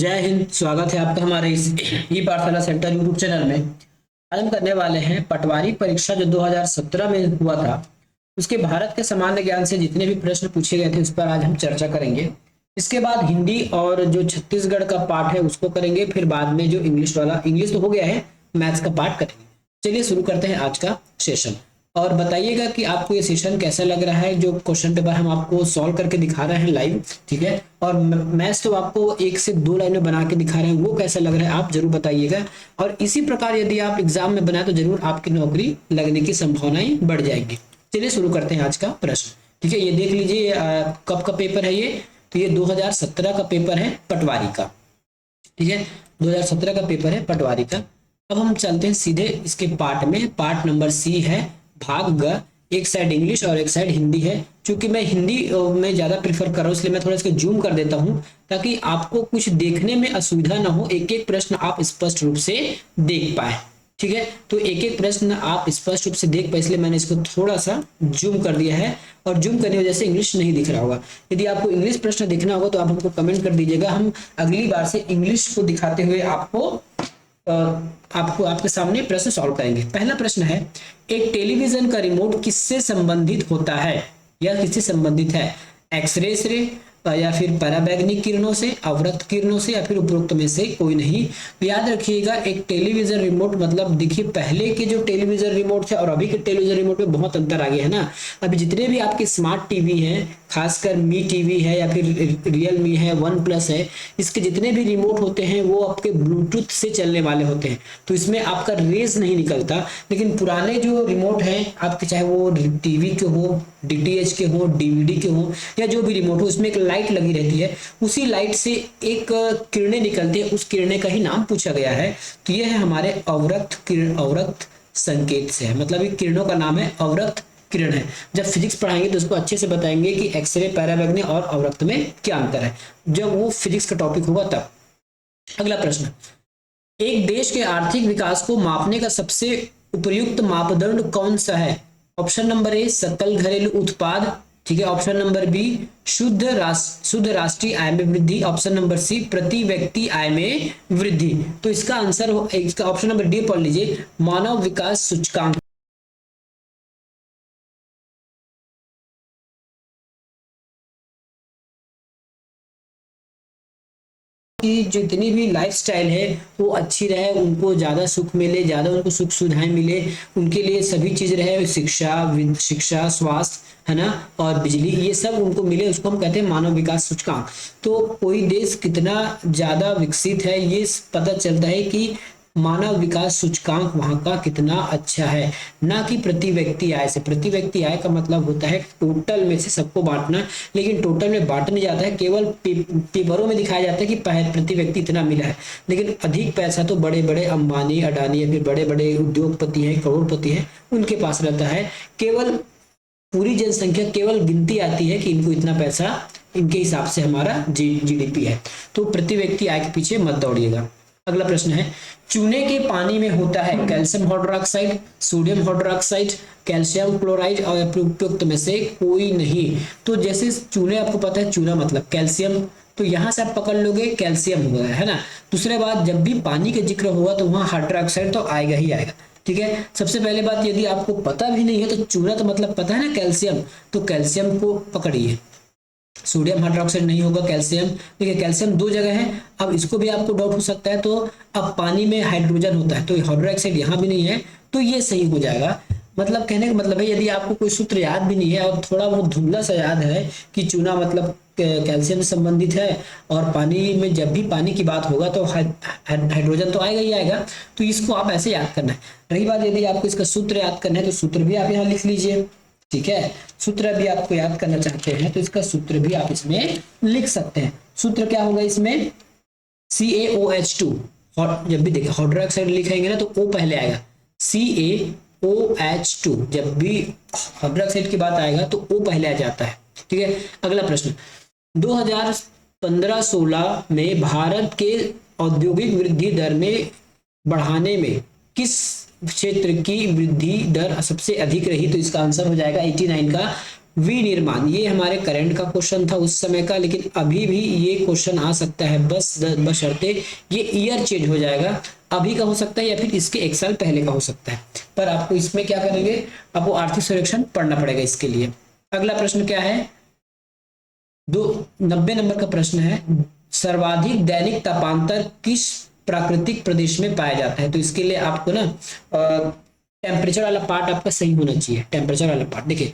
जय हिंद। स्वागत है आपका हमारे इस ई पाठशाला सेंटर यूट्यूब चैनल में। आज हम करने वाले हैं पटवारी परीक्षा जो 2017 में हुआ था उसके भारत के सामान्य ज्ञान से जितने भी प्रश्न पूछे गए थे उस पर आज हम चर्चा करेंगे। इसके बाद हिंदी और जो छत्तीसगढ़ का पार्ट है उसको करेंगे, फिर बाद में जो इंग्लिश वाला, इंग्लिश तो हो गया है, मैथ्स का पार्ट करेंगे। चलिए शुरू करते हैं आज का सेशन और बताइएगा कि आपको ये सेशन कैसा लग रहा है। जो क्वेश्चन पेपर हम आपको सॉल्व करके दिखा रहे हैं लाइव, ठीक है, और मैथ्स तो आपको 1 से 2 लाइन में बना के दिखा रहे हैं, वो कैसा लग रहा है आप जरूर बताइएगा। और इसी प्रकार यदि आप एग्जाम में बनाए तो जरूर आपकी नौकरी लगने की संभावनाएं बढ़ जाएंगी। चलिए शुरू करते हैं आज का प्रश्न। ठीक है, ये देख लीजिए कब का पेपर है ये, तो ये 2017 का पेपर है पटवारी का। ठीक है, 2017 का पेपर है पटवारी का। अब हम चलते हैं सीधे इसके पार्ट में। पार्ट नंबर सी है भाग ग। एक साइड इंग्लिश और एक साइड हिंदी है। चूंकि मैं हिंदी में ज्यादा प्रीफर कर रहा हूँ इसलिए मैं थोड़ा इसको जूम कर देता हूँ ताकि आपको कुछ देखने में असुविधा ना हो, एक एक प्रश्न आप स्पष्ट रूप से देख पाए। ठीक है, तो एक एक प्रश्न आप स्पष्ट रूप से देख पाए इसलिए मैंने इसको थोड़ा सा जूम कर दिया है। और जूम करने की वजह से इंग्लिश नहीं दिख रहा होगा। यदि आपको इंग्लिश प्रश्न देखना होगा तो आप हमको कमेंट कर दीजिएगा, हम अगली बार से इंग्लिश को दिखाते हुए आपको आपके सामने प्रश्न सॉल्व करेंगे। पहला प्रश्न है, एक टेलीविजन का रिमोट किससे संबंधित होता है या किससे संबंधित है? एक्सरे से या फिर पराबैंगनी किरणों से, अवरक्त किरणों से, या फिर उपरोक्त में से कोई नहीं। तो याद रखिएगा एक टेलीविजन रिमोट मतलब देखिए पहले के जो टेलीविजन रिमोट थे और अभी के टेलीविजन रिमोट में बहुत अंतर आ गया है ना। अभी जितने भी आपके स्मार्ट टीवी हैं, खासकर मी टीवी है या फिर रियल मी है, वन प्लस है, इसके जितने भी रिमोट होते हैं वो आपके ब्लूटूथ से चलने वाले होते हैं, तो इसमें आपका रेस नहीं निकलता। लेकिन पुराने जो रिमोट हैं आपके, चाहे वो टीवी के हो, डीटीएच के हो, डीवीडी के हो, या जो भी रिमोट हो, उसमें एक लाइट लगी रहती है, उसी लाइट से एक किरणें निकलती है, उस किरणें का ही नाम पूछा गया है। तो ये है हमारे अवरक्त किरण, अवरक्त संकेत से है, मतलब ये किरणों का नाम है अवरक्त किरण है। जब फिजिक्स पढ़ाएंगे तो उसको अच्छे से बताएंगे कि एक्सरे, पैराबैंगनी और अवरक्त में क्या अंतर है, जब वो फिजिक्स का टॉपिक होगा तब। अगला प्रश्न, एक देश के आर्थिक विकास को मापने का सबसे उपयुक्त मापदंड कौन सा है? ऑप्शन नंबर ए सकल घरेलू उत्पाद, ठीक है, ऑप्शन नंबर बी शुद्ध राष्ट्रीय आय में वृद्धि, ऑप्शन नंबर सी प्रति व्यक्ति आय में वृद्धि। तो इसका आंसर इसका ऑप्शन नंबर डी पढ़ लीजिए, मानव विकास सूचकांक। कि जितनी भी लाइफस्टाइल है वो अच्छी रहे, उनको ज़्यादा सुख मिले, ज़्यादा उनको सुख सुविधाएं मिले, उनके लिए सभी चीज़ रहे, शिक्षा, स्वास्थ्य, है ना, और बिजली, ये सब उनको मिले, उसको हम कहते हैं मानव विकास सूचकांक। तो कोई देश कितना ज़्यादा विकसित है ये पता चलता है कि मानव विकास सूचकांक वहां का कितना अच्छा है, ना कि प्रति व्यक्ति आय से। प्रति व्यक्ति आय का मतलब होता है टोटल में से सबको बांटना, लेकिन टोटल में बांटा नहीं जाता है, केवल पेपरों में दिखाया जाता है कि प्रति व्यक्ति इतना मिला है। लेकिन अधिक पैसा तो बड़े बड़े अंबानी, अडानी या फिर बड़े बड़े उद्योगपति हैं, करोड़पति हैं, उनके पास रहता है। केवल पूरी जनसंख्या केवल गिनती आती है कि इनको इतना पैसा, इनके हिसाब से हमारा जीडीपी है। तो प्रति व्यक्ति आय के पीछे मत दौड़िएगा। अगला प्रश्न है, चूने के पानी में होता है calcium hydroxide, sodium hydroxide, calcium chloride और उपयुक्त में से कोई नहीं। तो जैसे चूने, आपको पता है चूना मतलब कैल्शियम, तो यहां से आप पकड़ लोगे कैल्शियम हुआ है ना। दूसरे बात, जब भी पानी का जिक्र होगा तो वहां हाइड्रोक्साइड तो आएगा ही आएगा। ठीक है, सबसे पहले बात, यदि आपको पता भी नहीं है तो चूना तो मतलब पता है ना कैल्शियम, तो कैल्शियम को पकड़िए। सोडियम हाइड्रोक्साइड नहीं होगा, कैल्शियम। देखिए कैल्शियम 2 जगह है, अब इसको भी आपको डाउट हो सकता है। तो अब पानी में हाइड्रोजन होता है तो हाइड्रोक्साइड यहाँ भी नहीं है, तो ये सही हो जाएगा। मतलब कहने का मतलब है यदि आपको कोई सूत्र याद भी नहीं है और थोड़ा बहुत धुंधला सा याद है कि चूना मतलब कैल्शियम से संबंधित है और पानी में जब भी पानी की बात होगा तो हाइड्रोजन तो आएगा ही आएगा, तो इसको आप ऐसे याद करना है। रही बात यदि आपको इसका सूत्र याद करना है तो सूत्र भी आप यहाँ लिख लीजिए। ठीक है, सूत्र भी आपको याद करना चाहते हैं तो इसका सूत्र भी आप इसमें लिख सकते हैं। सूत्र क्या होगा इसमें, CaOH2। और जब भी देखिए हाइड्रोक्साइड लिखेंगे ना तो O पहले आएगा, CaOH2। जब भी हाइड्रोक्साइड की बात आएगा तो O पहले आ जाता है। ठीक है, अगला प्रश्न, 2015-16 में भारत के औद्योगिक वृद्धि दर में बढ़ाने में किस क्षेत्र की वृद्धि दर सबसे अधिक रही? तो इसका आंसर हो जाएगा 89 का विनिर्माण, ये हमारे करंट का क्वेश्चन था उस समय का, लेकिन अभी भी ये क्वेश्चन आ सकता है, बस बशर्ते ये ईयर चेंज हो जाएगा, अभी का हो सकता है या फिर इसके एक साल पहले का हो सकता है। पर आपको इसमें क्या करेंगे, आपको आर्थिक सर्वेक्षण पढ़ना पड़ेगा इसके लिए। अगला प्रश्न क्या है, 90 नंबर का प्रश्न है, सर्वाधिक दैनिक तापांतर किस प्राकृतिक प्रदेश में पाया जाता है। तो इसके लिए आपको ना टेम्परेचर वाला पार्ट आपका सही होना चाहिए। टेम्परेचर वाला पार्ट देखिए,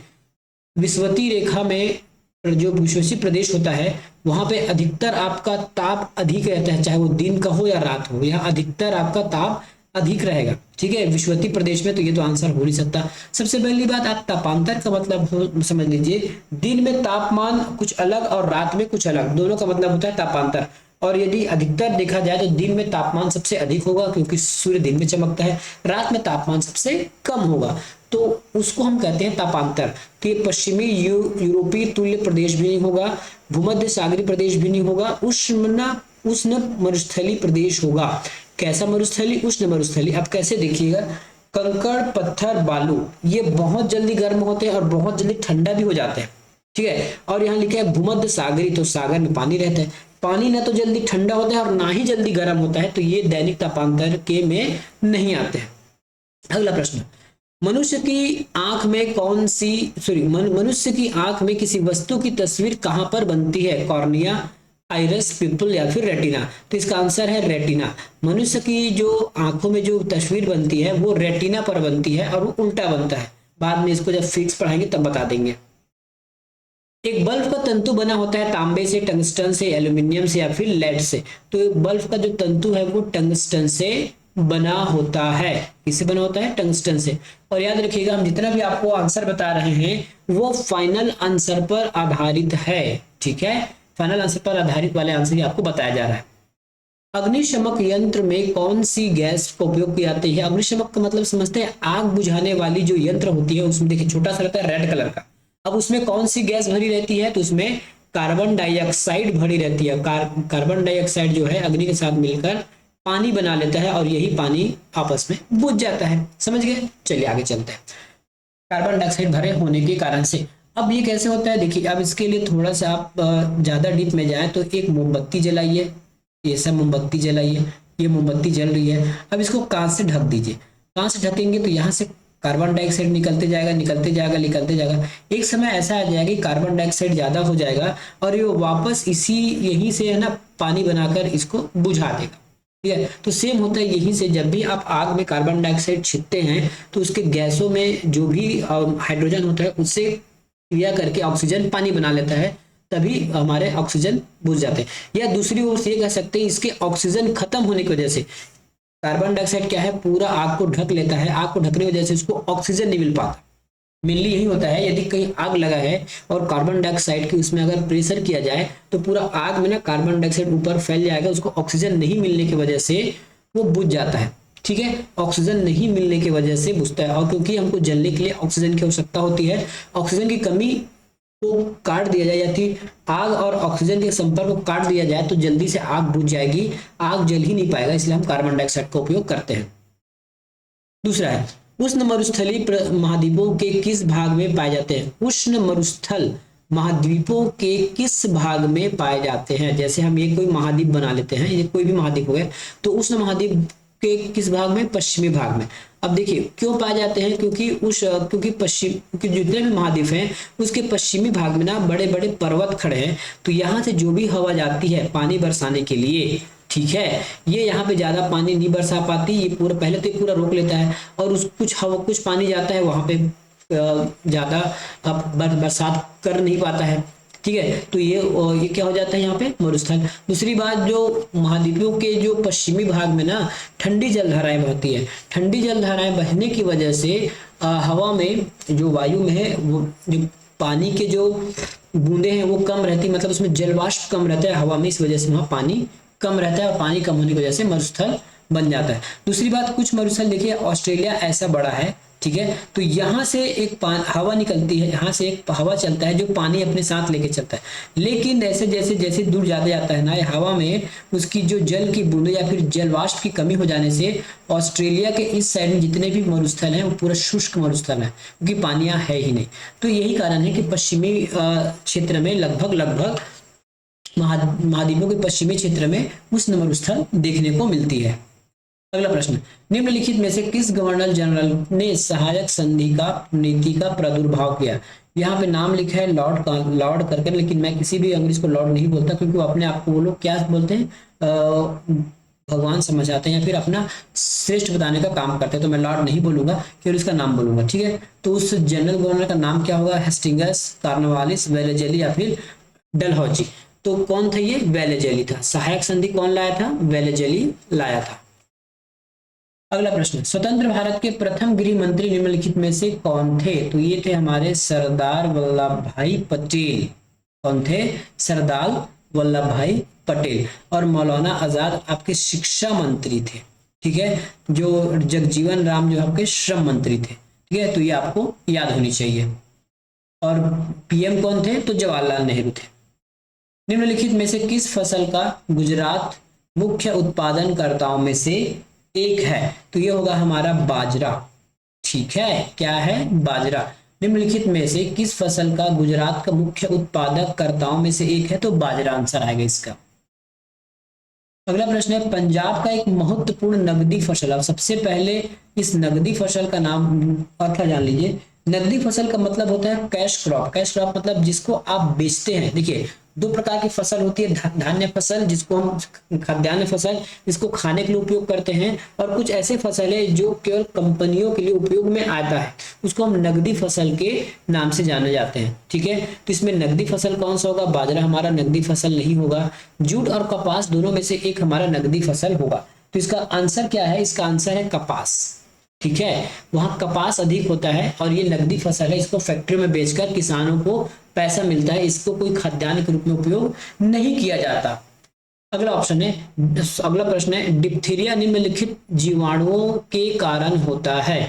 विषुवतीय रेखा में जो विषुवतीय प्रदेश होता है वहां पे अधिकतर आपका ताप अधिक रहता है, चाहे वो दिन का हो या रात हो, यहाँ अधिकतर आपका ताप अधिक रहेगा। ठीक है, विषुवतीय प्रदेश में, तो ये तो आंसर हो नहीं सकता। सबसे पहली बात, आप तापांतर का मतलब समझ लीजिए, दिन में तापमान कुछ अलग और रात में कुछ अलग, दोनों का मतलब होता है तापांतर। और यदि अधिकतर देखा जाए तो दिन में तापमान सबसे अधिक होगा क्योंकि सूर्य दिन में चमकता है, रात में तापमान सबसे कम होगा, तो उसको हम कहते हैं तापांतर। तो ये पश्चिमी यूरोपीय तुल्य प्रदेश भी नहीं होगा, भूमध्य सागरीय प्रदेश भी नहीं होगा, उष्ण मरुस्थलीय प्रदेश होगा। कैसा मरुस्थली, उष्ण मरुस्थली। अब कैसे देखिएगा, कंकड़ पत्थर बालू ये बहुत जल्दी गर्म होते हैं और बहुत जल्दी ठंडा भी हो जाते हैं। ठीक है, और यहाँ लिखा है भूमध्य सागरी, तो सागर में पानी रहता है, पानी ना तो जल्दी ठंडा होता है और ना ही जल्दी गर्म होता है, तो ये दैनिक तापांतर के में नहीं आते हैं। अगला प्रश्न, मनुष्य की आंख में कौन सी मनुष्य की आंख में किसी वस्तु की तस्वीर कहां पर बनती है, कॉर्निया, आइरस, पिपल या फिर रेटिना। तो इसका आंसर है रेटिना। मनुष्य की जो आंखों में जो तस्वीर बनती है वो रेटिना पर बनती है और वो उल्टा बनता है, बाद में इसको जब फिक्स पढ़ाएंगे तब बता देंगे। एक बल्ब का तंतु बना होता है तांबे से, टंगस्टन से, एल्यूमिनियम से या फिर लेड से। तो बल्ब का जो तंतु है वो टंगस्टन से बना होता है। किससे बना होता है, टंगस्टन से। और याद रखिएगा, हम जितना भी आपको आंसर बता रहे हैं वो फाइनल आंसर पर आधारित है। ठीक है, फाइनल आंसर पर आधारित वाले आंसर ही आपको बताया जा रहा है। अग्निशमक यंत्र में कौन सी गैस का उपयोग की जाती है। अग्निशमक का मतलब समझते हैं, आग बुझाने वाली जो यंत्र होती है उसमें देखिए छोटा सा रहता है रेड कलर का। अब उसमें कौन सी गैस भरी रहती है, तो उसमें कार्बन डाइऑक्साइड भरी रहती है। कार्बन डाइऑक्साइड जो है अग्नि के साथ मिलकर पानी बना लेता है और यही पानी आपस में बुझ जाता है। समझ गए, चलिए आगे चलते हैं। कार्बन डाइऑक्साइड भरे होने के कारण से अब ये कैसे होता है, देखिए अब इसके लिए थोड़ा सा आप ज्यादा डीप में जाए तो एक मोमबत्ती जलाइए, ये सब मोमबत्ती जलाइए, ये मोमबत्ती जल रही है। अब इसको कांच से ढक दीजिए, कांच से ढकेंगे तो यहाँ से कार्बन डाइऑक्साइड निकलते जाएगा निकलते जाएगा निकलते जाएगा। एक समय ऐसा आ जाएगा कि कार्बन डाइऑक्साइड ज्यादा हो जाएगा और ये वापस इसी यहीं से है ना पानी बनाकर इसको बुझा देगा। ठीक है, तो सेम होता है यहीं से, जब भी आप आग में कार्बन डाइऑक्साइड छिड़कते हैं तो उसके गैसों में जो भी हाइड्रोजन होता है उससे क्रिया करके ऑक्सीजन पानी बना लेता है, तभी हमारे ऑक्सीजन बुझ जाते हैं। या दूसरी ओर से कह सकते हैं, इसके ऑक्सीजन खत्म होने की वजह से कार्बन डाइऑक्साइड क्या है, पूरा आग को ढक लेता है, आग को ढकने की वजह से उसको ऑक्सीजन नहीं मिल पाता। मेनली यही होता है, यदि कहीं आग लगा है और कार्बन डाइऑक्साइड की उसमें अगर प्रेशर किया जाए तो पूरा आग में ना कार्बन डाइऑक्साइड ऊपर फैल जाएगा, उसको ऑक्सीजन नहीं मिलने की वजह से वो बुझ जाता है। ठीक है, ऑक्सीजन नहीं मिलने की वजह से बुझता है। और क्योंकि हमको जलने के लिए ऑक्सीजन की आवश्यकता होती है, ऑक्सीजन की कमी को काट दिया जाए या फिर आग और ऑक्सीजन के संपर्क को काट दिया जाए तो जल्दी से आग बुझ जाएगी, आग जल ही नहीं पाएगा, इसलिए हम कार्बन डाइऑक्साइड का उपयोग करते हैं। दूसरा है, उष्ण मरुस्थलीय महाद्वीपों के किस भाग में पाए जाते हैं। उष्ण मरुस्थल महाद्वीपों के किस भाग में पाए जाते हैं। जैसे हम ये कोई महाद्वीप बना लेते हैं, ये कोई भी महाद्वीप हो गया, तो उष्ण महाद्वीप के किस भाग में, पश्चिमी भाग में। अब देखिए क्यों पाए जाते हैं, क्योंकि जितने भी महाद्वीप हैं उसके पश्चिमी भाग में ना बड़े बड़े पर्वत खड़े हैं, तो यहाँ से जो भी हवा जाती है पानी बरसाने के लिए, ठीक है, ये यहाँ पे ज्यादा पानी नहीं बरसा पाती, ये पूरा पहले तो ये पूरा रोक लेता है और कुछ पानी जाता है वहां पे ज्यादा बरसात कर नहीं पाता है। ठीक है, तो ये क्या हो जाता है यहाँ पे, मरुस्थल। दूसरी बात, जो महाद्वीपों के जो पश्चिमी भाग में ना ठंडी जलधाराएं बहती है, ठंडी जलधाराएं बहने की वजह से हवा में जो वायु में है वो जो पानी के जो बूंदे हैं वो कम रहती, मतलब उसमें जलवाष्प कम रहता है हवा में, इस वजह से वहाँ पानी कम रहता है और पानी कम होने की वजह से मरुस्थल बन जाता है। दूसरी बात, कुछ मरुस्थल देखिए, ऑस्ट्रेलिया ऐसा बड़ा है ठीक है। तो यहाँ से एक हवा निकलती है, यहाँ से एक हवा चलता है जो पानी अपने साथ लेके चलता है, लेकिन जैसे जैसे जैसे दूर जाता जाता है ना, ये हवा में उसकी जो जल की बूंदे या फिर जल वाष्प की कमी हो जाने से ऑस्ट्रेलिया के इस साइड में जितने भी मरुस्थल हैं वो पूरा शुष्क मरुस्थल है, क्योंकि पानियां है ही नहीं। तो यही कारण है कि पश्चिमी क्षेत्र में लगभग लगभग महाद्वीपों के पश्चिमी क्षेत्र में उष्ण मरुस्थल देखने को मिलती है। अगला प्रश्न, निम्नलिखित में से किस गवर्नर जनरल ने सहायक संधि का नीति का प्रादुर्भाव किया? यहाँ पे नाम लिखा है लॉर्ड करके, लेकिन मैं किसी भी अंग्रेज को लॉर्ड नहीं बोलता, क्योंकि वो अपने आप को वो लोग क्या बोलते हैं, भगवान समझ आते हैं या फिर अपना श्रेष्ठ बताने का काम करते हैं। तो मैं लॉर्ड नहीं बोलूंगा, केवल इसका नाम बोलूंगा, ठीक है। तो उस जनरल गवर्नर का नाम क्या होगा? हेस्टिंगस, कॉर्नवालिस, वेलेजेली या फिर डलहौजी। तो कौन था ये? वेलेजेली था। सहायक संधि कौन लाया था? वेलेजेली लाया था। अगला प्रश्न, स्वतंत्र भारत के प्रथम गृह मंत्री निम्नलिखित में से कौन थे? तो ये थे हमारे सरदार वल्लभ भाई पटेल। कौन थे? सरदार वल्लभ भाई पटेल। और मौलाना आजाद आपके शिक्षा मंत्री थे, ठीक है। जो जगजीवन राम जो आपके श्रम मंत्री थे, ठीक है। तो ये आपको याद होनी चाहिए। और पीएम कौन थे? तो जवाहरलाल नेहरू थे। निम्नलिखित में से किस फसल का गुजरात मुख्य उत्पादनकर्ताओं में से एक है? तो ये होगा हमारा बाजरा, ठीक है। क्या है? बाजरा। निम्नलिखित में से किस फसल का गुजरात का मुख्य उत्पादककर्ताओं में से एक है? तो बाजरा आंसर आएगा इसका। अगला प्रश्न है, पंजाब का एक महत्वपूर्ण नकदी फसल। अब सबसे पहले इस नकदी फसल का नाम क्या जान लीजिए। नकदी फसल का मतलब होता है कैश क्रॉप। कैश क्रॉप मतलब जिसको आप बेचते हैं। देखिए, दो प्रकार की फसल होती है, धान्य फसल जिसको हम खाद्यान्न फसल जिसको खाने के लिए उपयोग करते हैं, और कुछ ऐसे फसल है जो केवल कंपनियों के लिए उपयोग में आता है, उसको हम नकदी फसल के नाम से जाने जाते हैं, ठीक है। तो इसमें नकदी फसल कौन सा होगा? बाजरा हमारा नकदी फसल नहीं होगा। जूट और कपास दोनों में से एक हमारा नकदी फसल होगा। तो इसका आंसर क्या है? इसका आंसर है कपास, ठीक है। वहां कपास अधिक होता है और ये नकदी फसल है, इसको फैक्ट्री में बेचकर किसानों को पैसा मिलता है, इसको कोई खाद्यान्न के रूप में उपयोग नहीं किया जाता। अगला ऑप्शन है, अगला प्रश्न है, डिप्थीरिया निम्नलिखित जीवाणुओं के कारण होता है।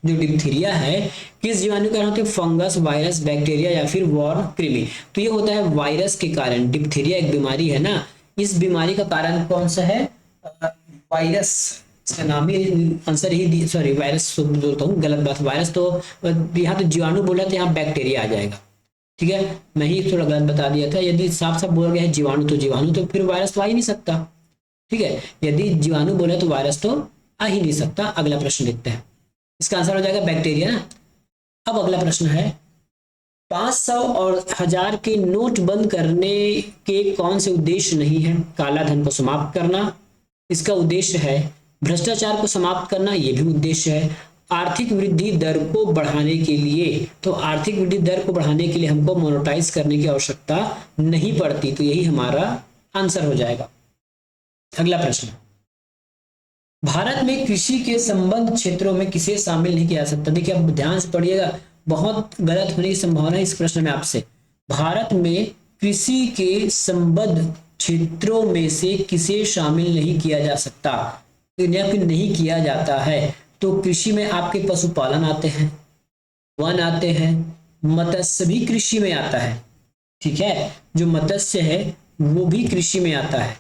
जो डिप्थीरिया है किस जीवाणु के कारण होती है? फंगस, वायरस, बैक्टीरिया या फिर वॉर्म कृमि। तो ये होता है वायरस के कारण। डिप्थीरिया एक बीमारी है ना, इस बीमारी का कारण कौन सा है? वायरस। इसका नाम ही आंसर ही, सॉरी वायरस बोलता हूँ, गलत बात। वायरस तो यहाँ तो जीवाणु बोला तो यहाँ बैक्टीरिया आ जाएगा, ठीक है। मैं ही थोड़ा गलत बता दिया था। यदि साफ साफ बोला गया है जीवाणु तो जीवाणु, तो फिर वायरस तो आ ही नहीं सकता, ठीक है। यदि जीवाणु बोले तो वायरस तो आ ही नहीं सकता। अगला प्रश्न देखते हैं, इसका आंसर हो जाएगा बैक्टीरिया ना। अब अगला प्रश्न है, 500 और 1000 के नोट बंद करने के कौन से उद्देश्य नहीं है? काला धन को समाप्त करना इसका उद्देश्य है, भ्रष्टाचार को समाप्त करना ये भी उद्देश्य है, आर्थिक वृद्धि दर को बढ़ाने के लिए, तो आर्थिक वृद्धि दर को बढ़ाने के लिए हमको मोनेटाइज करने की आवश्यकता नहीं पड़ती। तो यही हमारा आंसर हो जाएगा। अगला प्रश्न, भारत में कृषि के संबंध क्षेत्रों में किसे शामिल नहीं किया जा सकता? देखिए, अब ध्यान से पढ़िएगा, बहुत गलत होने की संभावना है इस प्रश्न में आपसे। भारत में कृषि के संबद्ध क्षेत्रों में से किसे शामिल नहीं किया जा सकता या फिर नहीं किया जाता है? तो कृषि में आपके पशुपालन आते हैं, वन आते हैं, मत्स्य भी कृषि में आता है, ठीक है। जो मत्स्य है वो भी कृषि में आता है,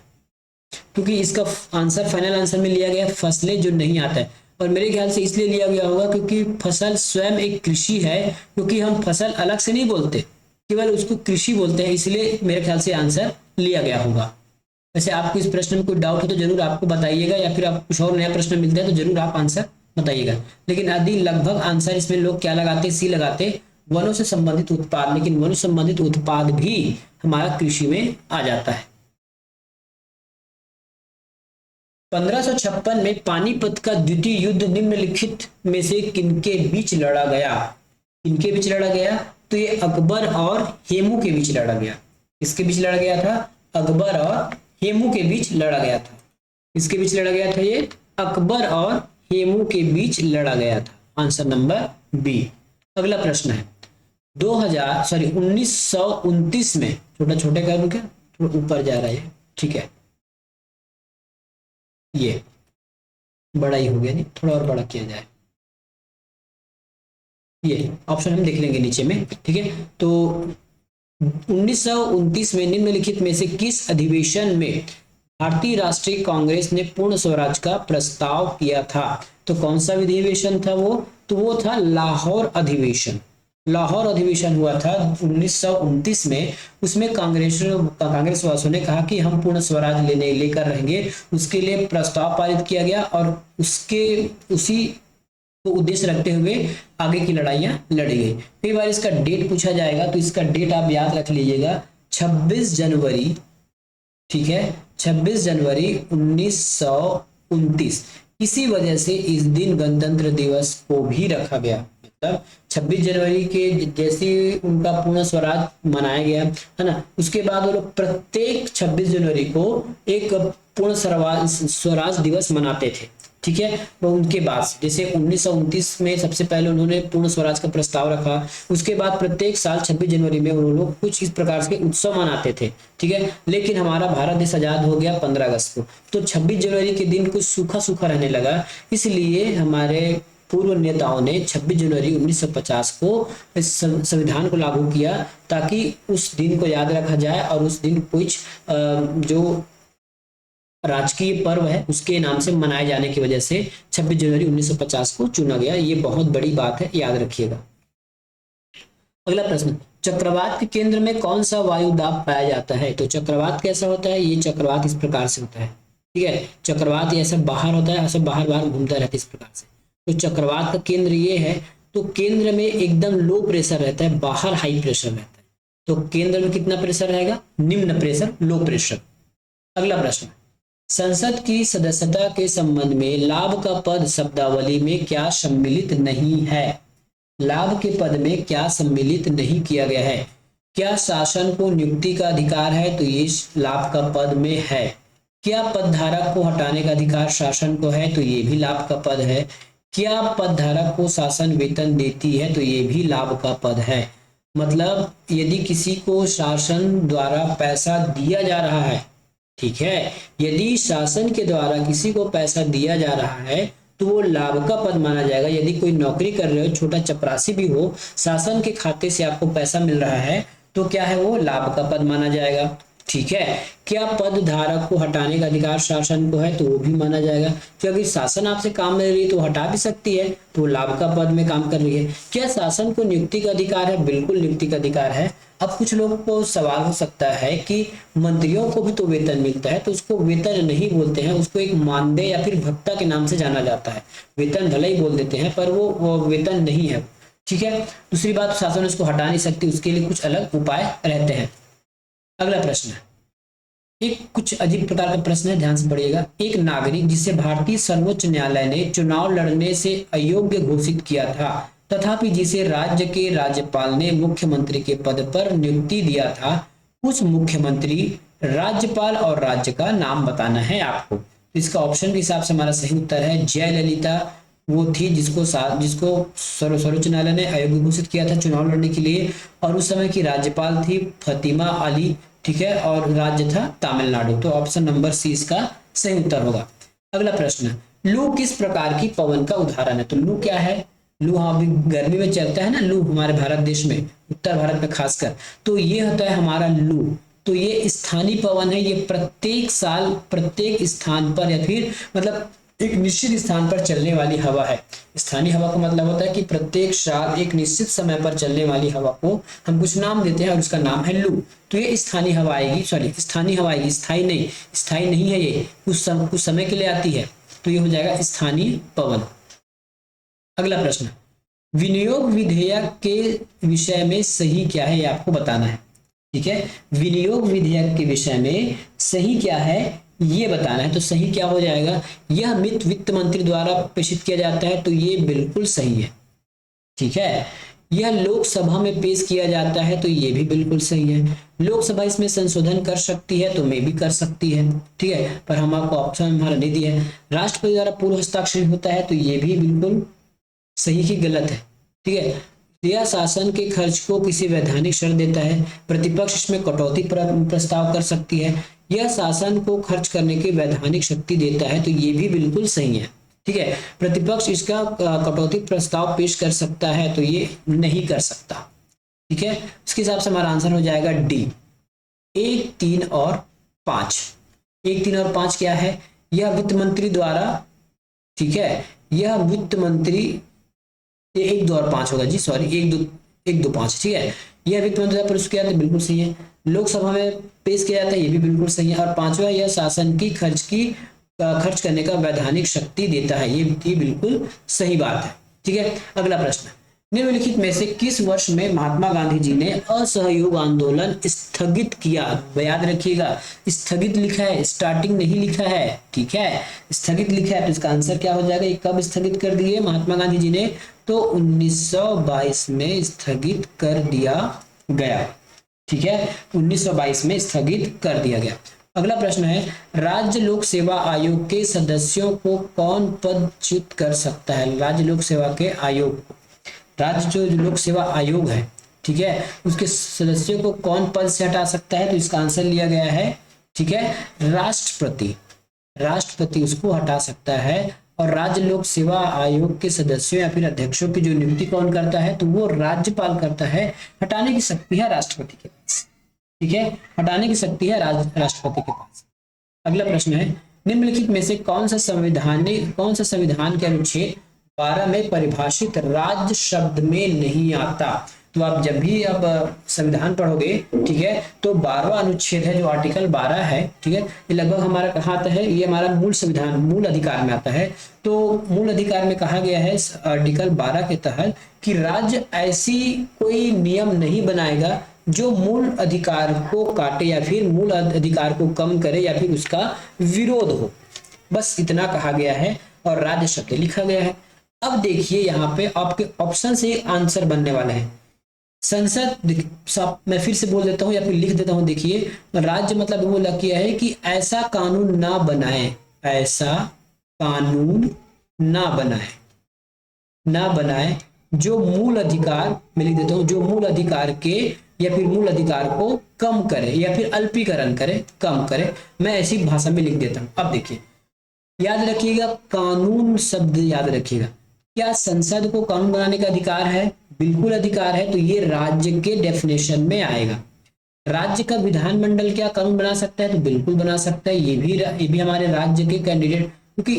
क्योंकि इसका आंसर फाइनल आंसर में लिया गया फसलें जो नहीं आता है। और मेरे ख्याल से इसलिए लिया गया होगा क्योंकि फसल स्वयं एक कृषि है, क्योंकि हम फसल अलग से नहीं बोलते, केवल उसको कृषि बोलते हैं, इसलिए मेरे ख्याल से आंसर लिया गया होगा। वैसे आपको इस प्रश्न में कोई डाउट हो तो जरूर आपको बताइएगा, या फिर आप कुछ और नया प्रश्न मिलता है तो जरूर आप आंसर बताइएगा। लेकिन यदि लगभग आंसर इसमें लोग क्या लगाते, सी लगाते, वनों से संबंधित उत्पाद, लेकिन वनों से संबंधित उत्पाद भी हमारा कृषि में आ जाता है। 1556 में पानीपत का द्वितीय युद्ध निम्नलिखित में से किनके बीच लड़ा गया? किनके बीच लड़ा गया? तो ये अकबर और हेमू के बीच लड़ा गया। किसके बीच लड़ा गया था? अकबर और हेमू के बीच लड़ा गया था। किसके बीच लड़ा गया था? ये अकबर और हेमू के बीच लड़ा गया था। Answer number B. अगला प्रश्न है, 1929 में, छोटा छोटे कर क्या, थोड़ा ऊपर जा रहा है, ठीक है, ये बड़ा ही हो गया, नहीं थोड़ा और बड़ा किया जाए। ये ऑप्शन हम देख लेंगे नीचे में, ठीक है। तो 1929 में निम्नलिखित में से किस अधिवेशन में भारतीय राष्ट्रीय कांग्रेस ने पूर्ण स्वराज का प्रस्ताव किया था? तो कौन सा अधिवेशन था वो? तो वो था लाहौर अधिवेशन। लाहौर अधिवेशन हुआ था 1929 में। उसमें कांग्रेस वासियों ने कहा कि हम पूर्ण स्वराज लेकर रहेंगे, उसके लिए प्रस्ताव पारित किया गया और उसी को उद्देश्य रखते हुए आगे की लड़ाइयां लड़ी गई। कई बार इसका डेट पूछा जाएगा, तो इसका डेट आप याद रख लीजिएगा, 26 जनवरी, ठीक है, 26 जनवरी 1929। इसी वजह से इस दिन गणतंत्र दिवस को भी रखा गया। मतलब 26 जनवरी के जैसे उनका पूर्ण स्वराज मनाया गया है ना, उसके बाद वो लोग प्रत्येक 26 जनवरी को एक पूर्ण स्वराज दिवस मनाते थे, ठीक है। वो उनके बाद जैसे 1929 में सबसे पहले उन्होंने पूर्ण स्वराज का प्रस्ताव रखा, उसके बाद प्रत्येक साल 26 जनवरी में वो लोग कुछ इस प्रकार के उत्सव मनाते थे, ठीक है। लेकिन हमारा भारत देश आजाद हो गया 15 अगस्त को, तो 26 जनवरी के दिन कुछ सूखा सूखा रहने लगा, इसलिए हमारे पूर्व नेताओं ने 26 जनवरी 1950 को इस संविधान को लागू किया, ताकि उस दिन को याद रखा जाए और उस दिन कुछ जो राजकीय पर्व है उसके नाम से मनाए जाने की वजह से 26 जनवरी 1950 को चुना गया। ये बहुत बड़ी बात है, याद रखिएगा। अगला प्रश्न, चक्रवात के केंद्र में कौन सा वायु दाब पाया जाता है? तो चक्रवात कैसा होता है? ये चक्रवात इस प्रकार से होता है, ठीक है। चक्रवात ऐसा बाहर होता है, ऐसा बाहर बाहर घूमता रहता है इस प्रकार से। तो चक्रवात का केंद्र ये है, तो केंद्र में एकदम लो प्रेशर रहता है, बाहर हाई प्रेशर रहता है। तो केंद्र में कितना प्रेशर रहेगा? निम्न प्रेशर, लो प्रेशर। अगला प्रश्न, संसद की सदस्यता के संबंध में लाभ का पद शब्दावली में क्या सम्मिलित नहीं है? लाभ के पद में क्या सम्मिलित नहीं किया गया है? क्या शासन को नियुक्ति का अधिकार है? तो ये लाभ का पद में है। क्या पदधारक को हटाने का अधिकार शासन को है? तो ये भी लाभ का पद है। क्या पदधारक को शासन वेतन देती है? तो ये भी लाभ का पद है। मतलब यदि किसी को शासन द्वारा पैसा दिया जा रहा है, ठीक है, यदि शासन के द्वारा किसी को पैसा दिया जा रहा है तो वो लाभ का पद माना जाएगा। यदि कोई नौकरी कर रहे हो, छोटा चपरासी भी हो, शासन के खाते से आपको पैसा मिल रहा है, तो क्या है वो लाभ का पद माना जाएगा, ठीक है। क्या पद धारक को हटाने का अधिकार शासन को है? तो वो भी माना जाएगा, क्योंकि शासन आपसे काम ले रही है तो हटा भी सकती है, तो वो लाभ का पद में काम कर रही है। क्या शासन को नियुक्ति का अधिकार है? बिल्कुल नियुक्ति का अधिकार है। अब कुछ लोगों को सवाल हो सकता है कि मंत्रियों को भी तो वेतन मिलता है, तो उसको वेतन नहीं बोलते हैं, उसको एक मानदेय या फिर भत्ता के नाम से जाना जाता है। वेतन भले ही बोल देते हैं पर वो वेतन नहीं है, ठीक है। दूसरी बात, शासन उसको हटा नहीं सकती, उसके लिए कुछ अलग उपाय रहते हैं। अगला प्रश्न है, एक कुछ अजीब प्रकार का प्रश्न है, ध्यान से पढ़िएगा। एक नागरिक जिसे भारतीय सर्वोच्च न्यायालय ने चुनाव लड़ने से अयोग्य घोषित किया था, तथापि जिसे राज्य के राज्यपाल ने मुख्यमंत्री के पद पर नियुक्ति दिया था, उस मुख्यमंत्री, राज्यपाल और राज्य का नाम बताना है आपको। इसका ऑप्शन के हिसाब से हमारा सही उत्तर है जयललिता। वो थी जिसको सर्वोच्च न्यायालय ने अयोग्य घोषित किया था चुनाव लड़ने के लिए, और उस समय की राज्यपाल थी फतिमा अली, ठीक है, और राज्य था तमिलनाडु। तो ऑप्शन नंबर सी इसका सही उत्तर होगा। अगला प्रश्न, लू किस प्रकार की पवन का उदाहरण है? तो लू क्या है? लू, हाँ, अभी गर्मी में चलता है ना लू हमारे भारत देश में, उत्तर भारत में खासकर, तो ये होता है हमारा लू। तो ये स्थानीय पवन है, ये प्रत्येक साल प्रत्येक स्थान पर या फिर मतलब एक निश्चित स्थान पर चलने वाली हवा है। स्थानीय हवा का मतलब होता है कि प्रत्येक साल एक निश्चित समय पर चलने वाली हवा को हम कुछ नाम देते हैं और उसका नाम है लू। तो ये स्थानीय हवा आएगी, स्थानीय हवा आएगी, स्थायी नहीं है, ये कुछ समय के लिए आती है, तो ये हो जाएगा स्थानीय पवन। अगला प्रश्न, विनियोग विधेयक के विषय में सही क्या है, ये आपको बताना है, ठीक है। विनियोग विधेयक के विषय में सही क्या है ये बताना है। तो सही क्या हो जाएगा? यह वित्त मंत्री द्वारा पेशित किया जाता है, तो ये बिल्कुल सही है, ठीक है। यह लोकसभा में पेश किया जाता है, तो ये भी बिल्कुल सही है। लोकसभा इसमें संशोधन कर सकती है, तो मैं भी कर सकती है, ठीक है, पर हम आपको ऑप्शन हमारा नहीं दिया है। राष्ट्रपति द्वारा पूर्व हस्ताक्षर होता है, तो ये भी बिल्कुल सही ही गलत है, ठीक है। यह शासन के खर्च को किसी वैधानिक शर्त देता है, प्रतिपक्ष इसमें कटौती प्रस्ताव कर सकती है। यह शासन को खर्च करने की वैधानिक शक्ति देता है, तो ये भी बिल्कुल सही है, ठीक है, प्रतिपक्ष इसका कटौती प्रस्ताव पेश कर सकता है, तो ये नहीं कर सकता। ठीक है, इसके हिसाब से हमारा आंसर हो जाएगा डी, 1, 3 और 5। 1, 3 और 5 क्या है? यह वित्त मंत्री द्वारा, ठीक है, यह वित्त मंत्री, 1, 2 और 5 होगा जी, सॉरी 1, 2, 5, ठीक है। यह वित्त मंत्री द्वारा पेश किया जाता है, बिल्कुल सही है। लोकसभा में पेश किया जाता है, ये भी बिल्कुल सही है। और 5वां, यह शासन की खर्च करने का वैधानिक शक्ति देता है, ये बिल्कुल सही बात है। ठीक है, अगला प्रश्न, निम्नलिखित में से किस वर्ष में महात्मा गांधी जी ने असहयोग आंदोलन स्थगित किया? याद रखिएगा, स्थगित लिखा है, स्टार्टिंग नहीं लिखा है। ठीक है, स्थगित लिखा है, तो इसका आंसर क्या हो जाएगा? ये कब स्थगित कर दिए महात्मा गांधी जी ने? तो 1922 में स्थगित कर दिया गया। ठीक है, 1922 में स्थगित कर दिया गया। अगला प्रश्न है, राज्य लोक सेवा आयोग के सदस्यों को कौन पदच्युत कर सकता है? राज्य लोक सेवा के आयोग को, राज्य जो लोक सेवा आयोग है, ठीक है, उसके सदस्यों को कौन पद से हटा सकता है? तो इसका आंसर लिया गया है, ठीक है, राष्ट्रपति। राष्ट्रपति उसको हटा सकता है। और राज्य लोक सेवा आयोग के सदस्यों या फिर अध्यक्षों की जो नियुक्ति कौन करता है? तो वो राज्यपाल करता है। हटाने की शक्ति है राष्ट्रपति के पास। ठीक है, हटाने की शक्ति है राष्ट्रपति के पास। अगला प्रश्न है, निम्नलिखित में से कौन सा संविधान के अनुच्छेद 12 में परिभाषित राज्य शब्द में नहीं आता? तो आप जब भी अब संविधान पढ़ोगे, ठीक है, तो 12वां अनुच्छेद है जो आर्टिकल 12 है, ठीक है, ये लगभग हमारा कहाँ आता है? ये हमारा मूल संविधान, मूल अधिकार में आता है। तो मूल अधिकार में कहा गया है आर्टिकल 12 के तहत कि राज्य ऐसी कोई नियम नहीं बनाएगा जो मूल अधिकार को काटे या फिर मूल अधिकार को कम करे या फिर उसका विरोध हो। बस इतना कहा गया है और राज्य शब्द लिखा गया है। अब देखिए यहाँ पे आपके ऑप्शन से आंसर बनने वाले हैं। संसद, मैं फिर से बोल देता हूँ या फिर लिख देता हूँ, देखिए, राज्य मतलब वो लग किया है कि ऐसा कानून ना बनाए, ऐसा कानून ना बनाए जो मूल अधिकार, मैं लिख देता हूँ, जो मूल अधिकार के या फिर मूल अधिकार को कम करे या फिर अल्पीकरण करे, कम करे। मैं ऐसी भाषा में लिख देता हूँ। अब देखिए, याद रखिएगा, कानून शब्द याद रखिएगा। क्या संसद को कानून बनाने का अधिकार है? बिल्कुल अधिकार है। तो ये राज्य के डेफिनेशन में आएगा। राज्य का विधानमंडल क्या कानून बना सकता है? तो बिल्कुल बना सकता है। ये भी हमारे राज्य के कैंडिडेट, क्योंकि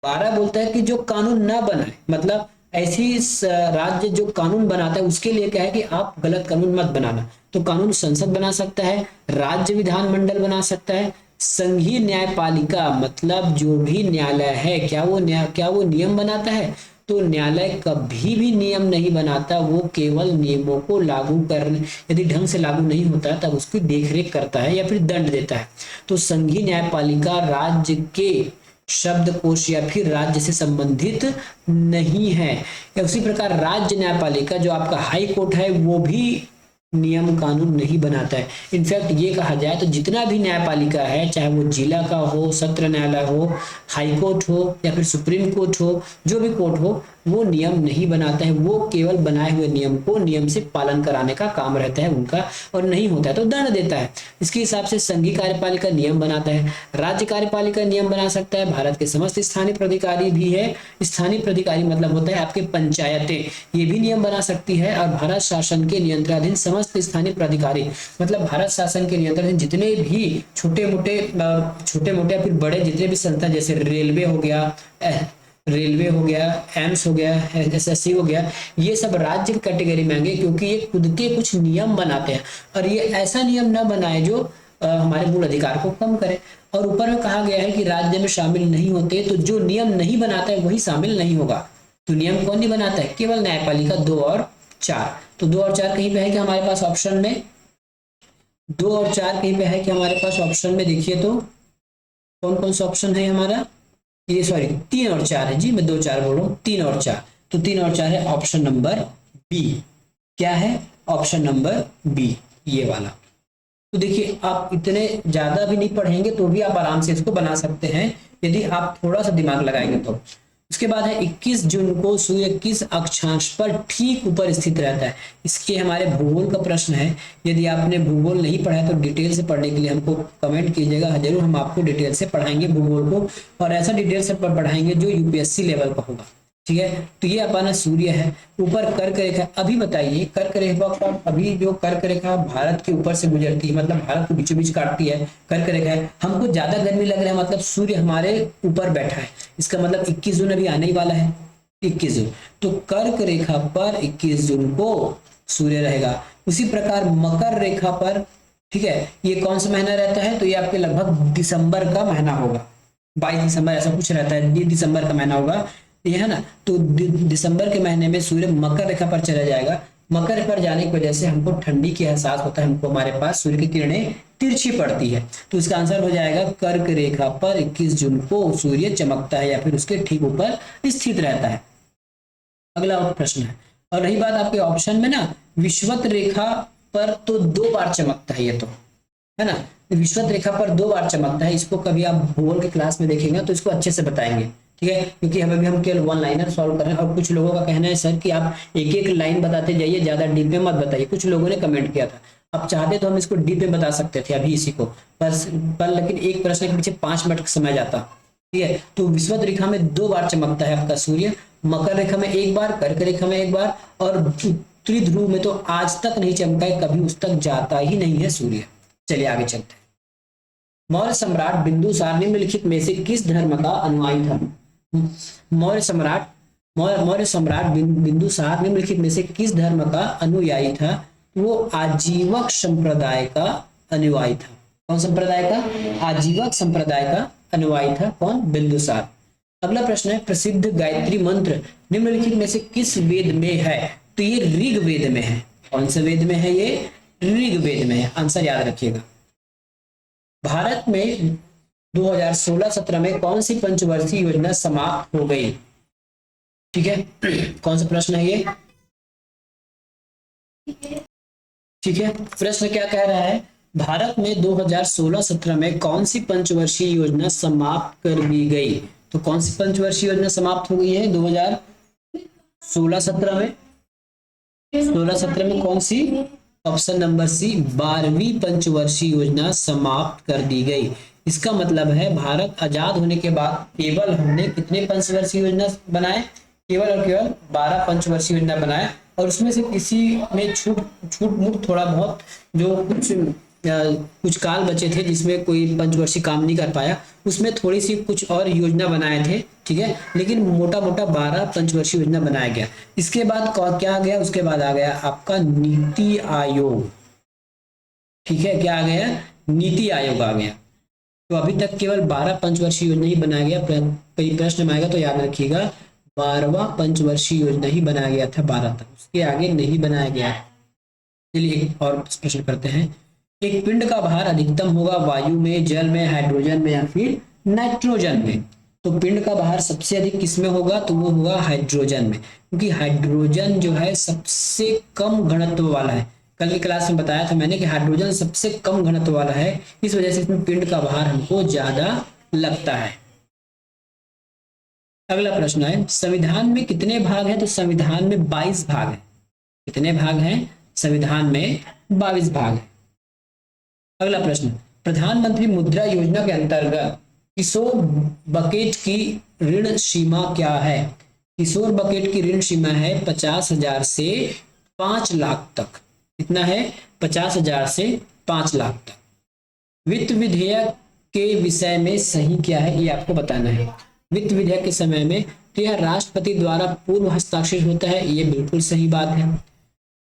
12 बोलता है कि जो कानून ना बनाए, मतलब ऐसी राज्य जो कानून बनाता है उसके लिए क्या है कि आप गलत कानून मत बनाना। तो कानून संसद बना सकता है, राज्य विधानमंडल बना सकता है, संघीय न्यायपालिका मतलब जो भी न्यायालय है, क्या वो नियम बनाता है? तो न्यायालय कभी भी नियम नहीं बनाता, वो केवल नियमों को लागू करने, यदि ढंग से लागू नहीं होता तब उसकी देखरेख करता है या फिर दंड देता है। तो संघीय न्यायपालिका राज्य के शब्दकोश या फिर राज्य से संबंधित नहीं है। या उसी प्रकार राज्य न्यायपालिका जो आपका हाई कोर्ट है वो भी नियम कानून नहीं बनाता है। इनफैक्ट ये कहा जाए तो जितना भी न्यायपालिका है, चाहे वो जिला का हो, सत्र न्यायालय हो, हाई कोर्ट हो या फिर सुप्रीम कोर्ट हो, जो भी कोर्ट हो, वो नियम नहीं बनाता है। वो केवल बनाए हुए नियम को नियम से पालन कराने का काम रहता है उनका, और नहीं होता है तो दंड देता है। इसके हिसाब से संघीय कार्यपालिका नियम बनाता है, राज्य कार्यपालिका नियम बना सकता है, भारत के समस्त स्थानीय प्राधिकारी भी है। स्थानीय प्राधिकारी मतलब होता है आपके पंचायतें, ये भी नियम बना सकती है। और भारत शासन के नियंत्रणाधीन समस्त स्थानीय प्राधिकारी मतलब भारत शासन के नियंत्रणाधीन जितने भी छोटे मोटे या फिर बड़े जितने भी संस्था, जैसे रेलवे हो गया, एम्स हो गया, एसएससी हो गया, ये सब राज्य की कैटेगरी में आएंगे, क्योंकि ये खुद के कुछ नियम बनाते हैं और ये ऐसा नियम ना बनाए जो हमारे मूल अधिकार को कम करे। और ऊपर में कहा गया है कि राज्य में शामिल नहीं होते, तो जो नियम नहीं बनाता है वही शामिल नहीं होगा। तो नियम कौन नहीं बनाता है? केवल न्यायपालिका 2 और 4। तो 2 और 4 कहीं पे है कि हमारे पास ऑप्शन में 2 और 4 कहीं पे है कि हमारे पास ऑप्शन में, देखिए तो कौन कौन सा ऑप्शन है हमारा? ये सॉरी 3 और 4 है जी, मैं 2 4 बोल रहा हूँ, 3 और 4। तो 3 और 4 है ऑप्शन नंबर बी। क्या है? ऑप्शन नंबर बी, ये वाला। तो देखिए, आप इतने ज्यादा भी नहीं पढ़ेंगे तो भी आप आराम से इसको बना सकते हैं यदि आप थोड़ा सा दिमाग लगाएंगे तो। उसके बाद है 21 जून को सूर्य किस अक्षांश पर ठीक ऊपर स्थित रहता है। इसके हमारे भूगोल का प्रश्न है। यदि आपने भूगोल नहीं पढ़ा है तो डिटेल से पढ़ने के लिए हमको कमेंट कीजिएगा, जरूर हम आपको डिटेल से पढ़ाएंगे भूगोल को, और ऐसा डिटेल से पढ़ाएंगे जो यूपीएससी लेवल का होगा। ठीक है, तो ये अपना सूर्य है, ऊपर कर्क रेखा। अभी बताइए कर्क रेखा का, अभी जो कर्क रेखा भारत के ऊपर से गुजरती है, मतलब भारत को बीचों बीच काटती है, कर्क रेखा है, हमको ज्यादा गर्मी लग रहा है, मतलब सूर्य हमारे ऊपर बैठा है, इसका मतलब 21 जून अभी आने ही वाला है, 21 जून, तो कर्क रेखा पर 21 जून को सूर्य रहेगा। उसी प्रकार मकर रेखा पर, ठीक है, ये कौन सा महीना रहता है, तो ये आपके लगभग दिसंबर का महीना होगा, 22 दिसंबर ऐसा कुछ रहता है, ये दिसंबर का महीना होगा, ये है ना। तो दिसंबर के महीने में सूर्य मकर रेखा पर चला जाएगा। मकर पर जाने की वजह से हमको ठंडी की एहसास होता है, हमको हमारे पास सूर्य की किरणें तिरछी पड़ती है, तो इसका आंसर हो जाएगा कर्क रेखा पर 21 जून को सूर्य चमकता है या फिर उसके ठीक ऊपर स्थित रहता है। अगला प्रश्न है, और रही बात आपके ऑप्शन में ना, विषुवत रेखा पर तो 2 बार चमकता है, ये तो है ना, विषुवत रेखा पर 2 बार चमकता है। इसको कभी आप भूगोल के क्लास में देखेंगे तो इसको अच्छे से बताएंगे, ठीक है, क्योंकि अभी हम केवल वन लाइनर सॉल्व कर रहे हैं, और कुछ लोगों का कहना है सर कि आप एक एक लाइन बताते जाइए, ज्यादा डीप में मत बताइए, कुछ लोगों ने कमेंट किया था। अब चाहते तो हम इसको डीप में बता सकते थे अभी इसी को, पर लेकिन एक प्रश्न के पीछे 5 मिनट का समय जाता, ठीक है। तो विषुवत रेखा में 2 बार चमकता है आपका सूर्य, मकर रेखा में 1 बार, कर्क रेखा में 1 बार, और उत्तरी ध्रुव में तो आज तक नहीं चमका है, कभी उस तक जाता ही नहीं है सूर्य। चलिए आगे चलते हैं। मौर्य सम्राट बिंदुसार निम्नलिखित में से किस धर्म का अनुयायी था। मौर्य सम्राट बिंदुसार निम्नलिखित में से किस धर्म का अनुयायी था। वो आजीवक संप्रदाय का अनुयायी था। कौन संप्रदाय का, आजीवक संप्रदाय का अनुयायी था कौन, बिंदुसार। अगला प्रश्न है, प्रसिद्ध गायत्री मंत्र निम्नलिखित में से किस वेद में है, तो ये ऋग वेद में है। कौन से वेद में है, ये ऋग वेद में है, आंसर याद रखिएगा। भारत में 2016-17 में कौन सी पंचवर्षीय योजना समाप्त हो गई, ठीक है, कौन सा प्रश्न है ये, ठीक है, प्रश्न क्या कह रहा है, भारत में 2016-17 में कौन सी पंचवर्षीय योजना समाप्त कर दी गई, तो कौन सी पंचवर्षीय योजना समाप्त हो गई है 2016-17 में, 16-17 में कौन सी, ऑप्शन नंबर सी 12वीं पंचवर्षीय योजना समाप्त कर दी गई। इसका मतलब है भारत आजाद होने के बाद केवल हमने कितने पंचवर्षीय योजना बनाए, केवल और केवल 12 पंचवर्षीय योजना बनाए, और उसमें से किसी में छूट मुक्त थोड़ा बहुत जो कुछ काल बचे थे जिसमें कोई पंचवर्षीय काम नहीं कर पाया, उसमें थोड़ी सी कुछ और योजना बनाए थे, ठीक है, लेकिन मोटा मोटा 12 पंचवर्षीय योजना बनाया गया। इसके बाद क्या आ गया, उसके बाद आ गया आपका नीति आयोग, ठीक है, क्या आ गया, नीति आयोग आ गया। तो अभी तक केवल 12 पंचवर्षीय योजना ही बनाया गया, कई प्रश्न में आएगा तो याद रखिएगा 12वां पंचवर्षीय योजना ही बनाया गया था 12 तक, उसके आगे नहीं बनाया गया। चलिए एक और प्रश्न करते हैं, एक पिंड का भार अधिकतम होगा वायु में, जल में, हाइड्रोजन में या फिर नाइट्रोजन में, तो पिंड का भार सबसे अधिक किसमें होगा, तो वो होगा हाइड्रोजन में, क्योंकि हाइड्रोजन जो है सबसे कम घनत्व वाला है। कल की क्लास में बताया था मैंने कि हाइड्रोजन सबसे कम घनत्व वाला है, इस वजह से इसमें पिंड का भार हमको ज्यादा लगता है। अगला प्रश्न है, संविधान में कितने भाग हैं, तो संविधान में 22 भाग हैं। कितने भाग हैं, संविधान में 22 भाग हैं। अगला प्रश्न, प्रधानमंत्री मुद्रा योजना के अंतर्गत किशोर बकेट की ऋण सीमा क्या है। किशोर बकेट की ऋण सीमा है 50,000 से 5 लाख तक। कितना है, 50,000 से 5 लाख तक। वित्त विधेयक के विषय में सही क्या है, ये आपको बताना है। वित्त विधेयक के समय में तो यह राष्ट्रपति द्वारा पूर्व हस्ताक्षरित होता है, ये बिल्कुल सही बात है।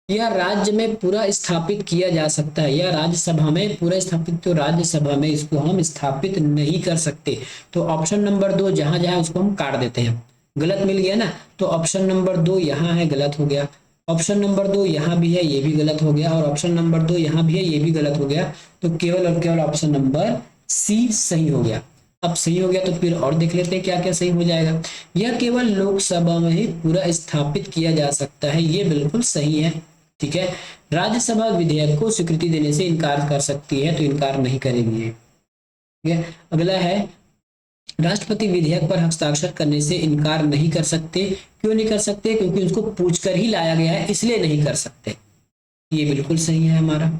यह राज्य में पूरा स्थापित किया जा सकता है, यह राज्यसभा में पूरा स्थापित, तो राज्यसभा में इसको हम स्थापित नहीं कर सकते, तो ऑप्शन नंबर 2 जहां जहां उसको हम काट देते हैं, गलत मिल गया ना, तो ऑप्शन नंबर 2 यहाँ है, गलत हो गया। ऑप्शन नंबर 2 यहाँ भी है, ये भी गलत हो गया, और ऑप्शन नंबर 2 यहाँ भी है, ये भी गलत हो गया, तो केवल और केवल ऑप्शन नंबर सी सही हो गया। अब सही हो गया तो फिर और देख लेते हैं क्या क्या सही हो जाएगा। यह केवल लोकसभा में ही पूरा स्थापित किया जा सकता है, ये बिल्कुल सही है, ठीक है। राज्यसभा विधेयक को स्वीकृति देने से इनकार कर सकती है, तो इनकार नहीं करेगी, ठीक है। अगला है, राष्ट्रपति विधेयक पर हस्ताक्षर करने से इनकार नहीं कर सकते। क्यों नहीं कर सकते? क्योंकि उसको पूछकर ही लाया गया है, इसलिए नहीं कर सकते। ये बिल्कुल सही है हमारा।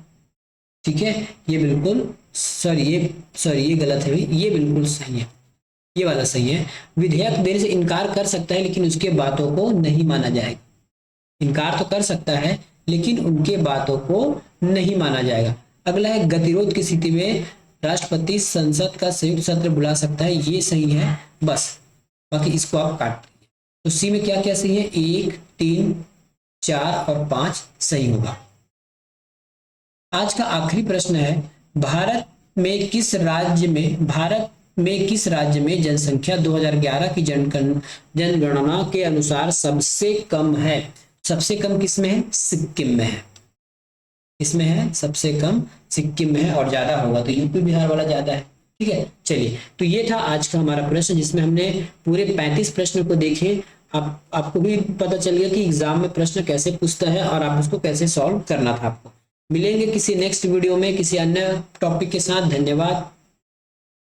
ठीक है, ये बिल्कुल सॉरी ये गलत है भाई, ये बिल्कुल सही है, ये वाला सही है। विधेयक देने से इनकार कर सकता है लेकिन उसके बातों को नहीं माना जाएगा। इनकार तो कर सकता है लेकिन उनके बातों को नहीं माना जाएगा। अगला है गतिरोध की स्थिति में राष्ट्रपति संसद का संयुक्त सत्र बुला सकता है। ये सही है बस, बाकी इसको आप काट दीजिए। तो सी में क्या क्या सही है? 1, 3, 4 और 5 सही होगा। आज का आखिरी प्रश्न है, भारत में किस राज्य में जनसंख्या 2011 की जनगणना के अनुसार सबसे कम है? सबसे कम किस में है? सिक्किम में है। इसमें है सबसे कम सिक्किम में है, और ज्यादा होगा तो यूपी बिहार वाला ज्यादा है। ठीक है, चलिए, तो ये था आज का हमारा प्रश्न जिसमें हमने पूरे 35 प्रश्न को देखे। आपको भी पता चल गया कि एग्जाम में प्रश्न कैसे पूछता है और आप उसको कैसे सॉल्व करना था आपको। मिलेंगे किसी नेक्स्ट वीडियो में किसी अन्य टॉपिक के साथ। धन्यवाद।